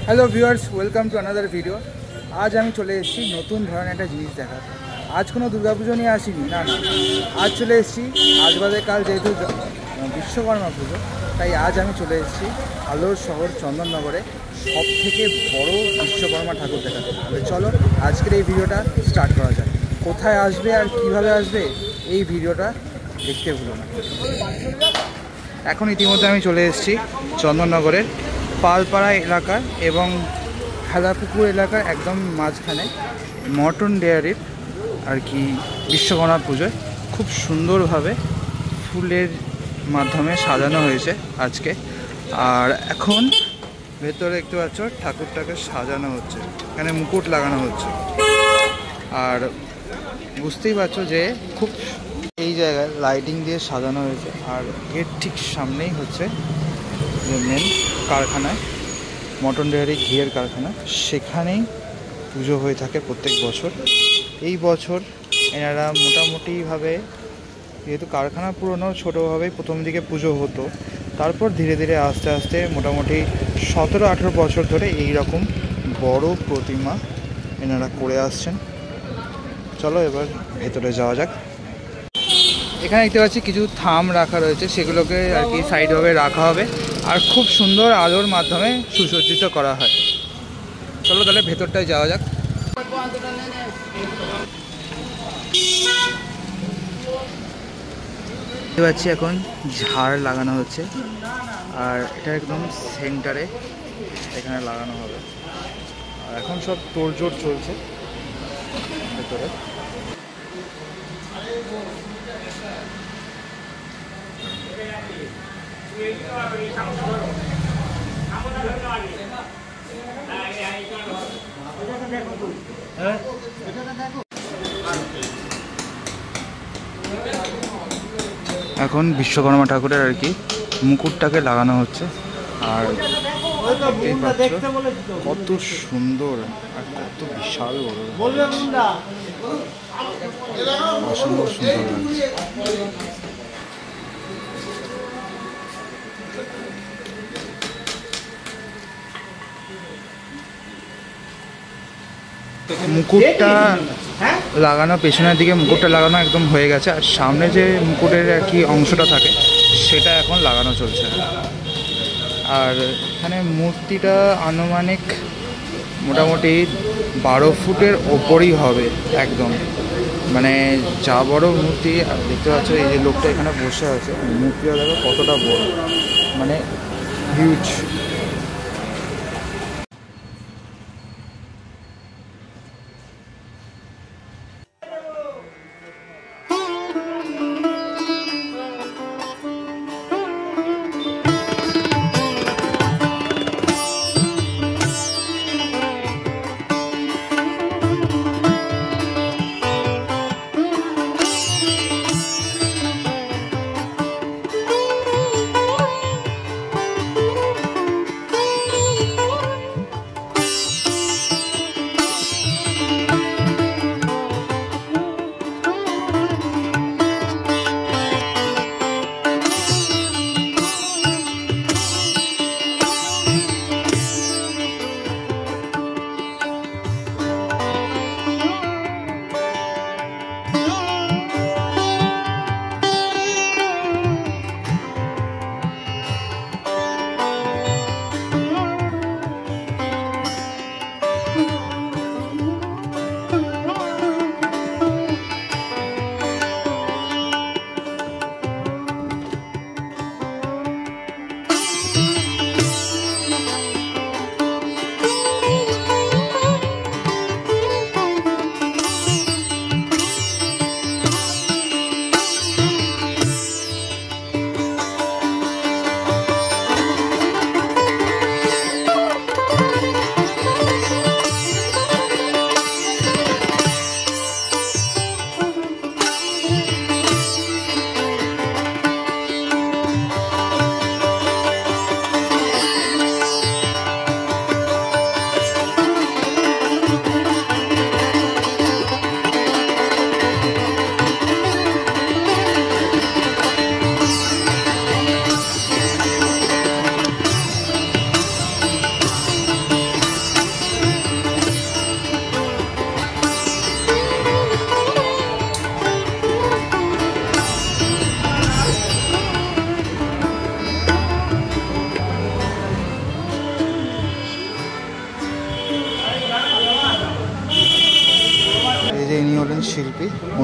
Hello viewers, welcome to another video. आज हमें चले एसेছি নতুন ধরনের একটা জিনিস দেখাতে। আজ কোনো দুর্গাপুজো নিয়ে আসিনি, না না, আজ চলে এসেছি আজ বাদে কাল যেহেতু বিশ্বকর্মা পুজো, তাই আজ আমি চলে এসেছি আলোর শহর চন্দননগরে সবথেকে বড় বিশ্বকর্মা ঠাকুর দেখাতে। তাহলে চলো আজকের এই ভিডিওটা স্টার্ট করা যাক। কোথায় আসবে আর কিভাবে আসবে এই ভিডিওটা দেখতে ভুলো না। এখন ইতিমধ্যে আমি চলে এসেছি চন্দননগরের পালপাড়া এলাকার এবং হেলাপুকুর এলাকার একদম মাঝখানে মটন ডেয়ারির আর কি বিশ্বকর্মা পুজোয় খুব সুন্দরভাবে ফুলের মাধ্যমে সাজানো হয়েছে আজকে। আর এখন ভেতরে দেখতে পাচ্ছ ঠাকুরটাকে সাজানো হচ্ছে, এখানে মুকুট লাগানো হচ্ছে। আর বুঝতেই পারছো যে খুব এই জায়গায় লাইটিং দিয়ে সাজানো হয়েছে। আর এর ঠিক সামনেই হচ্ছে যে মেন কারখানায় মটন ডেয়ারি ঘিয়ের কারখানা, সেখানেই পুজো হয়ে থাকে প্রত্যেক বছর। এই বছর এনারা মোটামুটিভাবে, যেহেতু কারখানা পুরনো, ছোটোভাবেই প্রথম দিকে পুজো হতো, তারপর ধীরে ধীরে আস্তে আস্তে মোটামুটি 17-18 বছর ধরে এই রকম বড় প্রতিমা এনারা করে আসছেন। চলো এবার ভেতরে যাওয়া যাক। এখানে দেখতে পাচ্ছি কিছু থাম রাখা রয়েছে, সেগুলোকে আর কি সাইডভাবে রাখা হবে আর খুব সুন্দর আলোর মাধ্যমে সুসজ্জিত করা হয়। চলো তাহলে ভেতরটায় যাওয়া যাক। দেখতে পাচ্ছি এখন ঝাড় লাগানো হচ্ছে, আর এটা একদম সেন্টারে এখানে লাগানো হবে। আর এখন সব তোড়জোড় চলছে ভেতরে। এখন বিশ্বকর্মা ঠাকুরের আর কি মুকুটটাকে লাগানো হচ্ছে। আর কত সুন্দর আর কত বিশাল বড়, অসম্ভব সুন্দর লাগছে। মুকুটটা লাগানো, পেছনের দিকে মুকুটটা লাগানো একদম হয়ে গেছে। আর সামনে যে মুকুটের আর কি অংশটা থাকে সেটা এখন লাগানো চলছে। আর এখানে মূর্তিটা আনুমানিক মোটামুটি 12 ফুটের ওপরই হবে একদম, মানে যা বড় মূর্তি। আর দেখতে পাচ্ছ এই যে লোকটা এখানে বসে আছে, মূর্তিটা দেখো কতটা বড়, মানে হিউজ।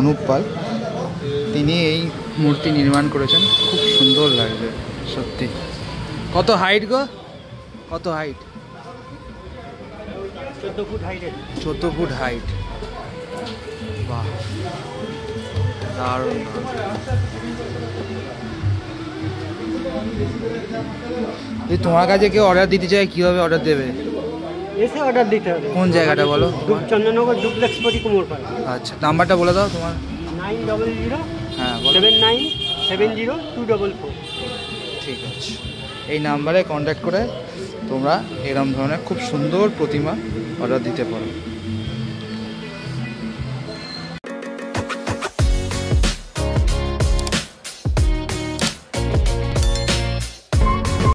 অনুপ পাল, তিনি এই মূর্তি নির্মাণ করেছেন। খুব সুন্দর লাগবে সত্যি। কত হাইট গো? কত height? 14 foot height. 14 foot height. বাহ, দারুণ। যদি তোমার কাছে কেউ অর্ডার দিতে চায় কীভাবে অর্ডার দেবে? এসে অর্ডার দিতে হবে। কোন জায়গাটা বলো? চন্দননগর ডুপ্লেক্স পরি কুমোরপাড়া। আচ্ছা, নাম্বারটা বলে দাও তোমার। 900 হ্যাঁ বলো। 7970 244। ঠিক আছে, এই নাম্বারে কন্ট্যাক্ট করে তোমরা এরম ধরনের খুব সুন্দর প্রতিমা অর্ডার দিতে পারো।